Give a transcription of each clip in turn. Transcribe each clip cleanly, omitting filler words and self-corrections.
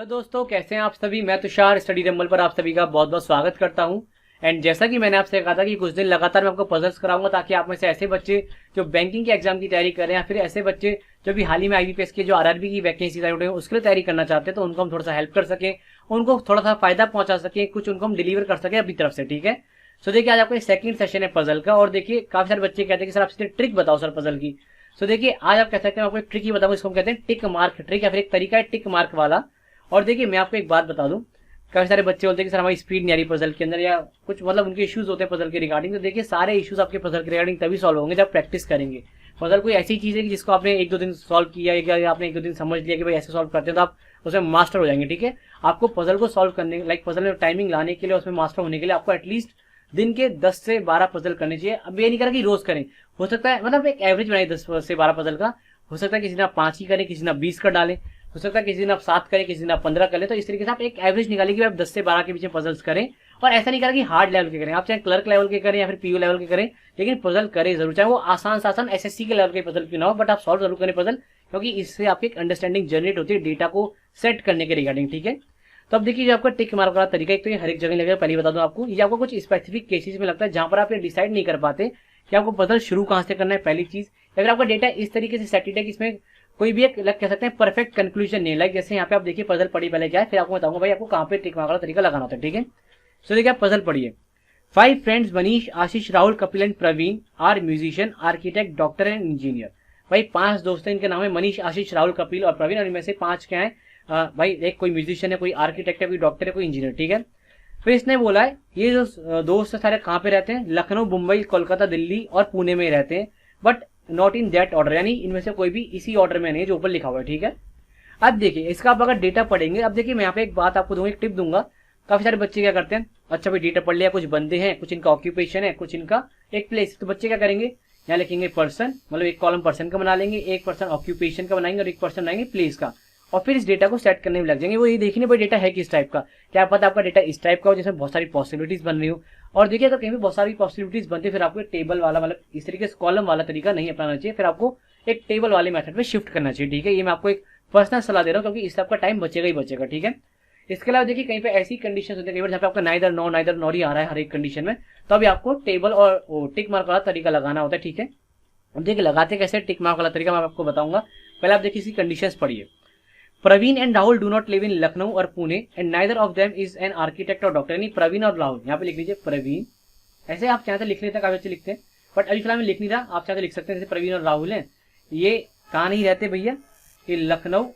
Hello दोस्तों, कैसे हैं आप सभी। मैं तुषार स्टडी रंबल पर आप सभी का बहुत बहुत स्वागत करता हूं। एंड जैसा कि मैंने आपसे कहा था कि कुछ दिन लगातार मैं आपको पजल्स कराऊंगा ताकि आप में से ऐसे बच्चे जो बैंकिंग के एग्जाम की तैयारी कर रहे हैं या फिर ऐसे बच्चे जो भी हाल ही में आईबीपीएस के जो आरआरबी की वैकेंसी आई है उसके लिए तैयारी करना चाहते हैं तो उनको हम थोड़ा सा हेल्प कर सके, उनको थोड़ा सा फायदा पहुंचा सके, कुछ उनको हम डिलीवर कर सके अपनी तरफ से। ठीक है, सो देखिए आज आपका सेकंड सेशन है पजल का। और देखिए काफी सारे बच्चे कहते हैं कि सर आप ट्रिक बताओ सर पजल की। सो देखिए आज आप कह सकते हैं आपको एक ट्रिक ही बताऊं, इसको हम कहते हैं टिक मार्क ट्रिक या फिर एक तरीका है टिक मार्क वाला। और देखिए मैं आपको एक बात बता दूं, काफी सारे बच्चे बोलते हैं कि सर हमारी स्पीड नहीं आ रही पजल के अंदर या कुछ मतलब उनके इश्यूज होते हैं पजल के रिगार्डिंग। तो देखिए सारे इश्यूज आपके पजल के रिगार्डिंग तभी सॉल्व होंगे जब प्रैक्टिस करेंगे। पजल कोई ऐसी चीज है कि जिसको आपने एक दो दिन सॉल्व किया या आपने एक दो दिन समझ लिया कि भाई ऐसे सॉल्व करते हैं तो आप उसमें मास्टर हो जाएंगे। ठीक है, आपको पजल को सॉल्व करने लाइक पजल में टाइमिंग लाने के लिए उसमें मास्टर होने के लिए आपको एटलीस्ट दिन के 10 से 12 पजल करने चाहिए। अब ये नहीं करा कि रोज करें, हो सकता है मतलब एक एवरेज बनाए 10 से 12 पजल का। हो सकता है किसी दिन आप 5 ही करें, किसी दिन आप 20 कर डालें, हो सकता है किसी दिन आप 7 करें, किसी दिन आप 15 करें। तो इस तरीके से आप एक एवरेज निकालें कि आप 10 से 12 के बीच में पजल्स करें। और ऐसा नहीं करें कि हार्ड लेवल के करें, आप चाहे क्लर्क लेवल के करें या फिर पीयू लेवल के करें, लेकिन पजल करें जरूर, चाहे वो आसान एसएससी के लेवल के पजल क्यों ना हो, बट आप सॉल्व जरूर करें पजल, क्योंकि इससे आपकी एक अंडरस्टैंडिंग जनरेट होती है डेटा को सेट करने के रिगार्डिंग। ठीक है, तो अब देखिए जो आपका टिक मार्क वाला तरीका एक तो ये हर एक जगह लगेगा। पहले बता दूं आपको, ये आपको कुछ स्पेसिफिक केसेस में लगता है जहां पर आप ये डिसाइड नहीं कर पाते कि आपको पजल शुरू कहां से करना है पहली चीज, या फिर आपका डेटा इस तरीके से सेटेड है कि इसमें कोई भी एक कह सकते हैं परफेक्ट कंक्लूजन नहीं। लाइक जैसे यहाँ पे आप देखिए पजल पढ़ी पहले क्या है, फिर आपको बताऊंगा भाई आपको कहाँ पे टिक मार्क वाला तरीका लगाना होता है। ठीक है, सो देखिए आप पजल पढ़िए। 5 friends Manish, Ashish, Rahul, Kapil and Praveen are musician, architect, doctor and engineer. भाई 5 दोस्त हैं, इनके नाम है मनीष, आशीष, राहुल, कपिल और प्रवीण, और इनमें से 5 क्या है भाई, एक कोई म्यूजिशियन है, कोई आर्किटेक्ट है, कोई डॉक्टर है, कोई इंजीनियर। ठीक है, फिर इसने बोला है ये जो दोस्त सारे कहाँ पे रहते हैं, लखनऊ, मुंबई, कोलकाता, दिल्ली और पुणे में रहते हैं, but not in that order, यानी इनमें से कोई भी इसी ऑर्डर में नहीं जो ऊपर लिखा हुआ है। ठीक है, अब देखिए इसका आप अगर डेटा पढ़ेंगे, अब देखिए मैं यहाँ पे एक बात आपको दूंगा, एक टिप दूंगा। काफी सारे बच्चे क्या करते हैं, अच्छा भाई डेटा पढ़ लिया, कुछ बंदे हैं, कुछ इनका ऑक्यूपेशन है, कुछ इनका एक प्लेस, तो बच्चे क्या करेंगे यहाँ लिखेंगे पर्सन, मतलब एक कॉलम पर्सन का बना लेंगे, एक पर्सन ऑक्यूपेशन का बनाएंगे और एक पर्सन बनाएंगे प्लेस का, और फिर इस डेटा को सेट करने में लग जाएंगे। वो ये देखने भाई डेटा है किस टाइप का, क्या पता आपका डेटा इस टाइप का हो जिसमें बहुत सारी पॉसिबिलिटीज बन रही हो। और देखिए अगर कहीं भी बहुत सारी पॉसिबिलिटीज बनती, फिर आपको टेबल वाला मतलब इस तरीके से कॉलम वाला तरीका नहीं अपनाना चाहिए, फिर आपको एक टेबल वाले मेथड पे शिफ्ट करना चाहिए। ठीक है, ये मैं आपको एक पर्सनल सलाह दे रहा हूँ क्योंकि इससे आपका टाइम बचेगा ही बचेगा। ठीक है, इसके अलावा देखिए कहीं पे ऐसी कंडीशन होती है कई बार जहाँ पे आपका नाइदर नॉर ही आ रहा है हर एक कंडीशन में, तो अभी आपको टेबल और टिक मार्क वाला तरीका लगाना होता है। ठीक है, अब देखिए लगाते कैसे टिक मार्क वाला तरीका मैं आपको बताऊंगा। पहले आप देखिए इसकी कंडीशंस पढ़िए। Praveen and Rahul do not live in Lucknow और Pune and neither of them is an architect और डॉक्टर, यानी प्रवीण और राहुल, यहाँ पे लिख लीजिए प्रवीण, ऐसे आप चाहते लिख लेते हैं, काफी अच्छे लिखते हैं, बट अभी फिलहाल में लिख नहीं रहा, आप चाहते लिख सकते हैं। जैसे प्रवीण और राहुल हैं, ये कहाँ नहीं रहते भैया, ये लखनऊ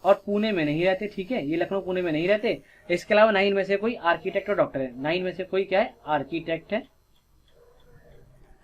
और पुणे में नहीं रहते। ठीक है, ये लखनऊ पुणे में नहीं रहते। इसके अलावा ना इनमें से कोई आर्किटेक्ट और डॉक्टर है, ना इनमें से कोई क्या है आर्किटेक्ट है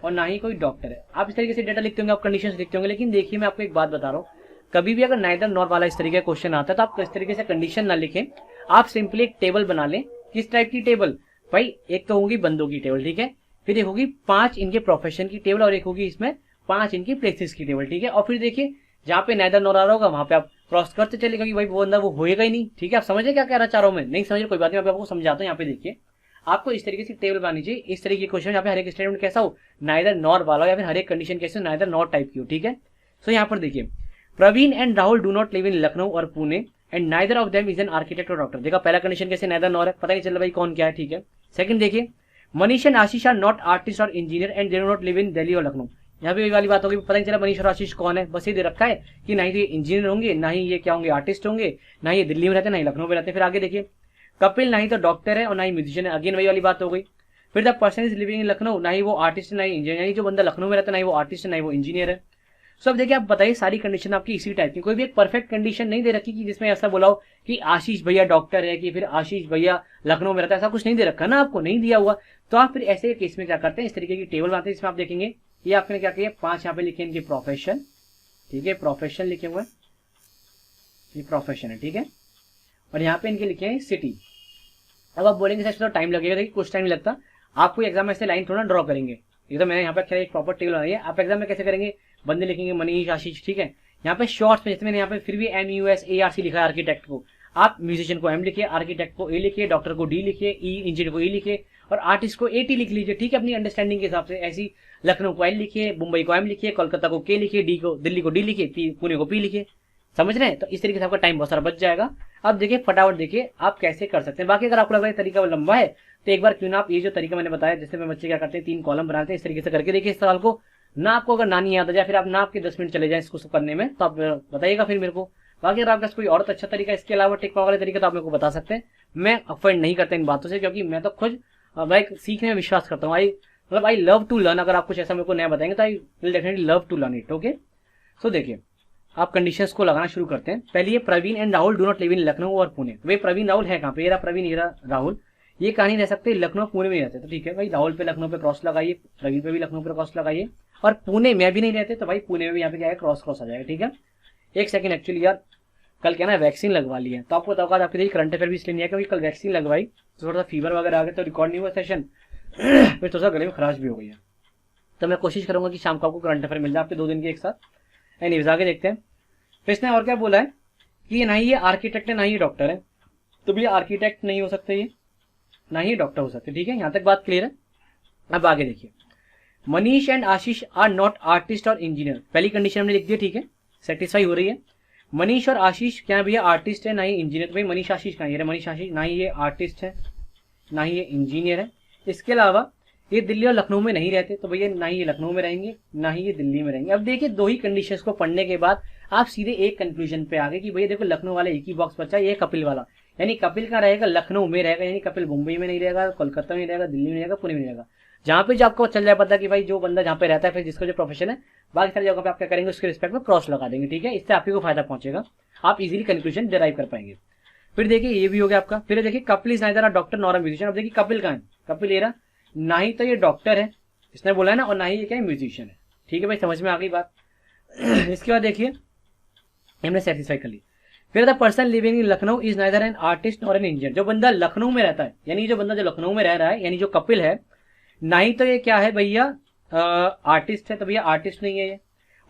और ना ही कोई डॉक्टर है। आप इस तरीके से डेटा लिखते होंगे, आप कंडीशंस लिखते होंगे, लेकिन देखिए मैं आपको एक बात बता रहा हूँ, कभी भी अगर नाइदर नॉर वाला इस तरीके का क्वेश्चन आता है तो आप इस तरीके से कंडीशन ना लिखें, आप सिंपली एक टेबल बना लें। किस टाइप की टेबल भाई, एक तो होगी बंदों की टेबल, ठीक है, फिर एक होगी 5 इनके प्रोफेशन की टेबल और एक होगी इसमें 5 इनकी प्लेसेस की टेबल। ठीक है, और फिर देखिए जहाँ पे नाइदर नॉर आ रहा होगा वहां पे आप क्रॉस करते चले, क्योंकि भाई वो बंदा वो होएगा ही नहीं। ठीक है, आप समझे क्या कह रहा चाह रहा हूं मैं, नहीं समझे कोई बात नहीं, मैं आपको समझाता हूँ। यहाँ पे देखिए आपको इस तरीके से टेबल बनानी चाहिए, इस तरीके के क्वेश्चन यहाँ पे हर एक स्टेटमेंट कैसा हो, नाइदर नॉर वाला, या फिर हर एक कंडीशन कैसे नाइदर नॉर टाइप की हो। ठीक है, सो यहाँ पर देखिए Praveen and Rahul do not live in Lucknow और Pune and neither of them is an architect और डॉक्टर। देखा पहला कंडीशन कैसे नाइदर नॉर है, पता नहीं चल रहा भाई कौन क्या है। ठीक है, सेकंड देखिए Manish and Ashish are not artist और engineer and they do not live in Delhi और लखनऊ। यहाँ पे वाली बात होगी, पता नहीं चला मनीष और आशीष कौन है, बस ये दे रखा है कि ना ही तो ये इंजीनियर होंगे, ना ही ये क्या होंगे आर्टिस्ट होंगे, ना ही ये दिल्ली में रहते हैं, ना ही लखनऊ में रहते हैं। फिर आगे देखिए कपिल ना ही तो डॉक्टर है और ना ही म्यूजिशियन है, अगेन वही वाली बात हो गई। फिर the person is living in Lucknow, ना ही वो आर्टिस्ट है ना ही इंजीनियर, यानी जो बंदा लखनऊ में रहता है ना ही वो आर्टिस्ट है ना ही वो इंजीनियर है। सो अब देखिए आप बताइए सारी कंडीशन आपकी इसी टाइप की, कोई भी एक परफेक्ट कंडीशन नहीं दे रखी कि जिसमें ऐसा बोला हो कि आशीष भैया डॉक्टर है कि फिर आशीष भैया लखनऊ में रहता है, ऐसा कुछ नहीं दे रखा ना, आपको नहीं दिया हुआ। तो आप फिर ऐसे केस में क्या करते हैं, इस तरीके की टेबल बनाते हैं, इसमें आप देखेंगे ये आपने क्या किया 5 यहाँ पे लिखे इनके प्रोफेशन। ठीक है, प्रोफेशन लिखे हुए, ये प्रोफेशन है। ठीक है, और यहाँ पे इनके लिखे हैं सिटी। अब आप बोलेंगे सर तो टाइम लगेगा, देखिए कुछ टाइम नहीं लगता, आपको एग्जाम में ऐसे लाइन थोड़ा ड्रॉ करेंगे। ये तो मैंने यहाँ पे एक प्रॉपर टेबल बनाई है, आप एग्जाम में कैसे करेंगे, बंदे लिखेंगे मनीष आशीष। ठीक है, यहाँ पे शॉर्ट्स में जैसे मैंने यहाँ पे फिर भी MUSARC लिखा है आर्किटेक्ट को, आप म्यूजिशियन को M लिखिए, आर्किटेक्ट को A लिखिए, डॉक्टर को D लिखिए, इंजीनियर को E लिखिए और आर्टिस्ट को AT लिख लीजिए। ठीक है, अपनी अंडरस्टैंडिंग के हिसाब से ऐसी लखनऊ को L लिखिए, मुंबई को M लिखिए, कोलकाता को K लिखिए, दिल्ली को D लिखिए, पुणे को P लिखिए। समझ रहे हैं? तो इस तरीके से आपका टाइम बहुत सारा बच जाएगा। अब देखिए फटाफट देखिए आप कैसे कर सकते हैं। बाकी अगर आपको लग रहा है तरीका लंबा है तो एक बार क्यों ना आप ये जो तरीका मैंने बताया, जैसे मैं बच्चे क्या करते हैं 3 कॉलम बनाते हैं, इस तरीके से करके देखिए इस सवाल को। ना आपको अगर नानी याद आ जाए, फिर आप ना आपके 10 मिनट चले जाए इसको करने में, तो आप बताइएगा फिर मेरे को। बाकी अगर आपके पास कोई और अच्छा तरीका इसके अलावा टिक वाले तरीका तो आप मेरे को बता सकते हैं। मैं अफेंड नहीं करता इन बातों से, क्योंकि मैं तो खुद भाई सीखने में विश्वास करता हूँ। I love to learn. अगर आप कुछ ऐसा मेरे को नया बताएंगे तो I will definitely love to learn it. Okay, so देखिए आप कंडीशंस को लगाना शुरू करते हैं। पहले ये Praveen and Rahul do not live in Lucknow और पुणे। वे प्रवीण राहुल है कहाँ पे? ये रहा प्रवीण, ये रहा राहुल। ये कहानी रह सकते लखनऊ पुणे में रहते, तो ठीक है भाई राहुल पे लखनऊ पे क्रॉस लगाइए, प्रवीण पे भी लखनऊ पे क्रॉस लगाइए, और पुणे में भी नहीं रहते तो भाई पुणे में भी यहाँ पे क्या है क्रॉस क्रॉस आ जाएगा। ठीक है, एक सेकंड, एक्चुअली यार कल क्या ना वैक्सीन लगवा ली है, तो आपको बताओ आपके देखिए करंट अफेयर भी इसलिए नहीं है क्योंकि कल वैक्सीन लगवाई तो थोड़ा सा फीवर वगैरह आ गया, तो रिकॉर्ड नहीं हुआ सेशन फिर थोड़ा सा गले में खराश भी हो गई है। तो मैं कोशिश करूंगा कि शाम को आपको करंट अफेयर मिल जाए आपके 2 दिन के एक साथ। एनीवेज आगे देखते हैं। तो इसने और क्या बोला है कि ना ही ये आर्किटेक्ट है ना ही ये डॉक्टर है, तो भैया आर्किटेक्ट नहीं हो सकते ये, ना ही डॉक्टर हो सकते। ठीक है, यहां तक बात क्लियर है। अब आगे देखिए, Manish and Ashish are not artist और इंजीनियर। पहली कंडीशन हमने लिख दी, ठीक है, सेटिस्फाई हो रही है। मनीष और आशीष क्या है भैया? आर्टिस्ट है ना ही इंजीनियर। तो भाई मनीष आशीष कहाँ है? मनीष आशीष ना ही ये आर्टिस्ट है ना ही ये इंजीनियर है। इसके अलावा ये दिल्ली और लखनऊ में नहीं रहते, तो भैया ना ही ये लखनऊ में रहेंगे ना ही ये दिल्ली में रहेंगे। अब देखिए 2 ही कंडीशंस को पढ़ने के बाद आप सीधे एक कंक्लूजन पे आ गए कि भैया देखो लखनऊ वाला एक ही बॉक्स बचा, ये कपिल वाला, यानी कपिल का रहेगा लखनऊ में रहेगा, यानी कपिल मुंबई में नहीं रहेगा, कोलकाता में नहीं रहेगा, दिल्ली में नहीं रहेगा, पुणे में नहीं रहेगा। जहां पे जो आपको चल जाए पता कि भाई जो बंदा जहां पे रहता है, फिर जिसका जो प्रोफेशन है, बाकी सारी जगह पे आप क्या करेंगे उसके रिस्पेक्ट में क्रॉस लगा देंगे। ठीक है, इससे आपको फायदा पहुंचेगा, आप इजीली कंक्लूजन डिराइव कर पाएंगे। फिर देखिए ये भी हो गया आपका। फिर देखिए Kapil is neither a doctor nor a musician. अब देखिए कपिल कहाँ है? कपिल ये रहा, ना ही तो ये डॉक्टर है इसने बोला है ना, और ना ही ये क्या है म्यूजिशियन है। ठीक है भाई, समझ में आ गई बात। इसके बाद देखिए हमने सेटिस्फाई कर ली। फिर the person living in Lucknow is neither an artist nor an engineer. जो बंदा लखनऊ में रहता है, यानी जो बंदा जो लखनऊ में रह रहा है, यानी जो कपिल है, ना ही तो ये क्या है भैया आर्टिस्ट है, तो भैया आर्टिस्ट नहीं है ये,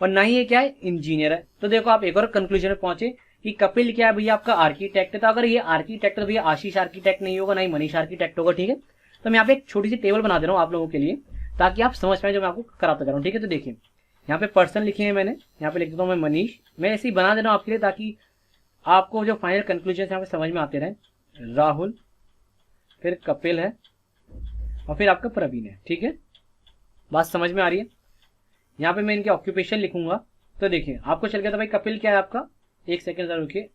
और ना ही ये क्या है इंजीनियर है। तो देखो आप एक और कंक्लूजन में पहुंचे कि कपिल क्या है भैया आपका आर्किटेक्ट है। तो अगर ये आर्किटेक्ट है तो भैया आशीष आर्किटेक्ट नहीं होगा, ना ही मनीष आर्किटेक्ट होगा। ठीक है, तो मैं यहाँ पे एक छोटी सी टेबल बना दे रहा हूँ आप लोगों के लिए ताकि आप समझ पाए जो मैं आपको कराता जा रहा हूँ। ठीक है, तो देखिए यहाँ पे पर्सन लिखे हैं मैंने, यहाँ पे लिख देता हूँ मैं मनीष। मैं ऐसे ही बना दे रहा हूँ आपके लिए ताकि आपको जो फाइनल कंक्लूजन यहाँ पे समझ में आते रहे। राहुल, फिर कपिल है, और फिर आपका प्रवीण है। ठीक है, बात समझ में आ रही है? यहाँ पे मैं इनके ऑक्यूपेशन लिखूंगा, तो देखिए आपको चल गया था भाई कपिल क्या है आपका, एक सेकंड जरा रुकिए,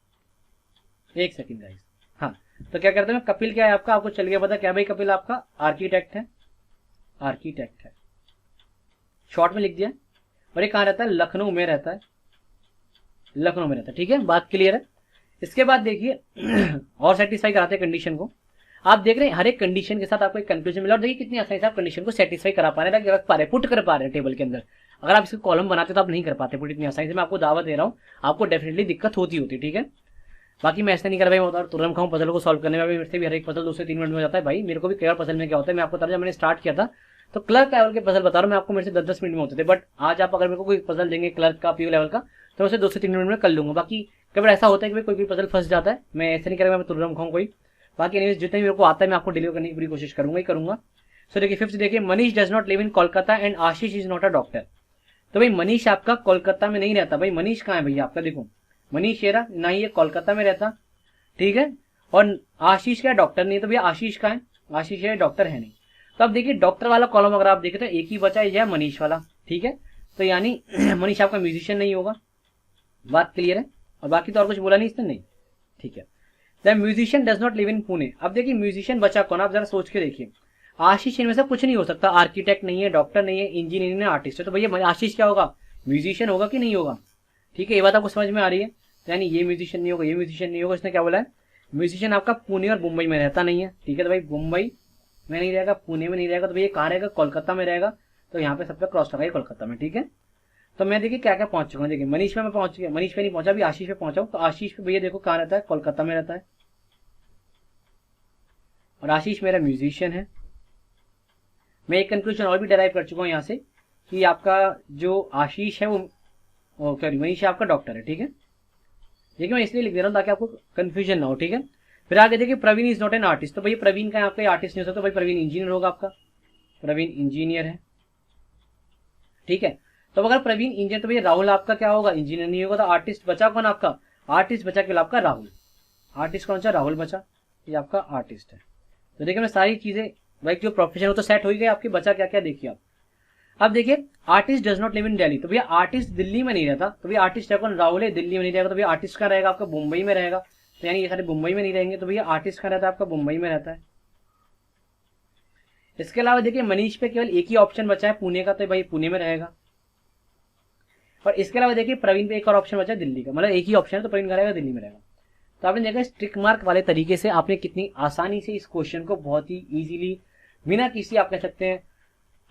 एक सेकंड गाइस। हाँ, तो क्या करते हैं कपिल क्या है आपका, आपको चल गया पता क्या भाई कपिल आपका आर्किटेक्ट है, आर्किटेक्ट है, शॉर्ट में लिख दिया। और ये कहाँ रहता है? लखनऊ में रहता है, लखनऊ में रहता है। ठीक है, बात क्लियर है। इसके बाद देखिए और सेटिस्फाई कराते हैं कंडीशन को। आप देख रहे हैं हर एक कंडीशन के साथ आपको एक कंक्लूजन मिला, और देखिए कितनी आसानी से आप कंडीशन को सेटिस्फाई करा पा रहे हैं, रख पा रहे हैं, पुट कर पा रहे हैं टेबल के अंदर। अगर आप इसको कॉलम बनाते तो आप नहीं कर पाते पुट इतनी आसानी से। मैं आपको दावा दे रहा हूँ, आपको डेफिनेटली दिक्कत होती। ठीक है, बाकी मैं ऐसा नहीं कर भाई मैं तुरंत खाऊं पजल को सॉल्व करने में, मेरे से भी हर एक पजल 2 से 3 मिनट में हो जाता है भाई। मेरे को भी कई बार पजल में क्या होता है, मैं आपको बता रहा हूं, मैंने स्टार्ट किया था तो क्लर्क लेवल के पजल बता रहा हूँ मैं आपको, मेरे से 10-10 मिनट में होते थे। बट आज आप अगर मेरे को कोई पजल देंगे क्लर्क का पीओ लेवल का, तो उसे 2 से 3 मिनट में कर लूंगा। बाकी कई बार ऐसा होता है कि कोई पजल फंस जाता है, मैं ऐसे नहीं करेगा मैं तुरंत खाऊं कोई। बाकी नहीं, जितने मेरे को आता है मैं आपको डिलीवर करने की पूरी कोशिश करूंगा ही करूंगा। सो देखिए 5th देखिए, Manish does not live in Kolkata and Ashish is not a doctor. तो भाई मनीष आपका कोलकाता में नहीं रहता। भाई मनीष कहाँ है भैया आपका? देखो मनीष ये रहा, ना ही ये कोलकाता में रहता। ठीक है, और आशीष क्या डॉक्टर नहीं है, तो भैया आशीष का है, आशीष है डॉक्टर है नहीं। तो अब देखिए डॉक्टर वाला कॉलम अगर आप देखें तो एक ही बचा है मनीष वाला। ठीक है, तो यानी मनीष आपका म्यूजिशियन नहीं होगा, बात क्लियर है। और बाकी तो और कुछ बोला नहीं इसने, नहीं। ठीक है, the musician does not live इन पुणे। अब देखिए म्यूजिशियन बचा कौन, आप जरा सोच के देखिए। आशीष इनमें से कुछ नहीं हो सकता, आर्किटेक्ट नहीं है, डॉक्टर नहीं है, इंजीनियर नहीं है, आर्टिस्ट है। तो भैया आशीष क्या होगा? म्यूजिशियन होगा कि नहीं होगा? ठीक है, ये बात आपको समझ में आ रही है? यानी ये म्यूजिशियन नहीं होगा, ये म्यूजिशियन नहीं होगा। इसने क्या बोला है? म्यूजिशियन आपका पुणे और मुंबई में रहता नहीं है। ठीक है, तो भाई मुंबई में नहीं रहेगा, पुणे में नहीं रहेगा, तो भैया कहाँ रहेगा? कोलकाता में रहेगा। तो यहाँ पे सब पे क्रॉस लगाइए कोलकाता में। ठीक है, तो मैं देखिए क्या क्या पहुंच चुका हूँ। देखिए मनीष में मैं पहुंच गया, मनीष पे नहीं पहुंचा, अभी आशीष पे पहुंचा हूँ। तो आशीष पे भैया देखो कहाँ रहता है? कोलकाता में रहता है, और आशीष मेरा म्यूजिशियन है। मैं एक कंक्लूजन और भी डेराइव कर चुका हूँ यहाँ से कि आपका जो आशीष है वो सॉरी मनीष आपका डॉक्टर है। ठीक है, देखिए मैं इसलिए लिख दे रहा हूँ ताकि आपको कंफ्यूजन ना हो। ठीक है, फिर आगे देखिए Praveen is not an artist. तो भाई प्रवीण का आपका आर्टिस्ट नहीं हो सकता, भाई प्रवीण इंजीनियर होगा आपका, प्रवीण इंजीनियर है। ठीक है, तो अगर प्रवीण इंजीनियर तो भैया राहुल आपका क्या होगा, इंजीनियर नहीं होगा। तो आर्टिस्ट बचा कौन आपका, आर्टिस्ट बचा केवल आपका राहुल। आर्टिस्ट कौन सा, राहुल बचा, ये आपका आर्टिस्ट है। तो देखिए मैं सारी चीजें भाई जो प्रोफेशन हो तो सेट हो ही गए आपके, बचा क्या क्या देखिए आप। अब देखिए artist does not live in Delhi, तो भैया आर्टिस्ट दिल्ली में नहीं रहता, तो भैया आर्टिस्ट है कौन, राहुल है, दिल्ली में नहीं रहेगा, तो भैया आर्टिस्ट का रहेगा आपका मुंबई में रहेगा। तो यानी ये सारे मुंबई में नहीं रहेंगे, तो भैया आर्टिस्ट का रहता है आपका मुंबई में रहता है। इसके अलावा देखिए मनीष पे केवल एक ही ऑप्शन बचा है पुणे का, तो भाई पुणे में रहेगा। और इसके अलावा देखिए प्रवीण पे एक और ऑप्शन बचा है दिल्ली का, मतलब एक ही ऑप्शन है, तो प्रवीण का रहेगा दिल्ली में रहेगा। तो आपने देखा स्ट्रिक मार्क वाले तरीके से आपने कितनी आसानी से इस क्वेश्चन को बहुत ही इजीली बिना किसी आप कह सकते हैं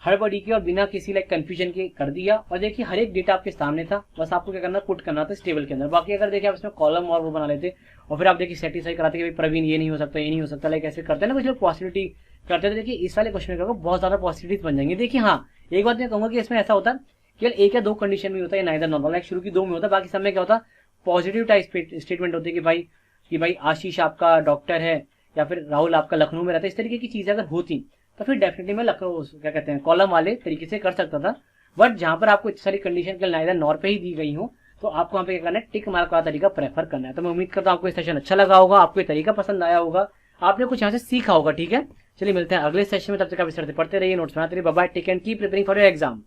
हड़बड़ी के और बिना किसी लाइक कंफ्यूजन के कर दिया। और देखिए हर एक डेटा आपके सामने था, बस आपको क्या करना, पुट करना था इस टेबल के अंदर। बाकी अगर देखिए आप इसमें कॉलम और वो बना लेते और फिर आप देखिए सेटिस्फाई कराते कि भाई प्रवीण ये नहीं हो सकता, ये नहीं हो सकता, लाइक ऐसे करते हैं ना कुछ लोग पॉसिबिलिटी करते थे। देखिए इस वाले क्वेश्चन में बहुत ज्यादा पॉसिबिलिटीज बन जाएंगे। देखिए हाँ एक बात मैं कहूंगा कि इसमें ऐसा होता है केवल एक या दो कंडीशन में होता है, नाइदर नॉर्मल, लाइक शुरू की दो में होता है, बाकी सब में क्या होता है पॉजिटिव टाइप स्टेटमेंट होती है कि भाई आशीष आपका डॉक्टर है या फिर राहुल आपका लखनऊ में रहता है। इस तरीके की चीजें अगर होती तो फिर डेफिनेटली मैं लखनऊ क्या कहते हैं कॉलम वाले तरीके से कर सकता था। बट जहां पर आपको इतनी सारी कंडीशन के नाइदर नॉर पे ही दी गई हो, तो आपको वहां पे क्या करना है, टिक मार्क वाला तरीका प्रेफर करना है। तो मैं उम्मीद करता हूं आपको ये सेशन अच्छा लगा होगा, आपको ये तरीका पसंद आया होगा, आपने कुछ यहाँ से सीखा होगा। ठीक है, चलिए मिलते हैं अगले सेशन में, तब तक आप इस तरह से पढ़ते रहिए, नोट्स बनाते रहिए। Bye bye, take and keep preparing for your exam.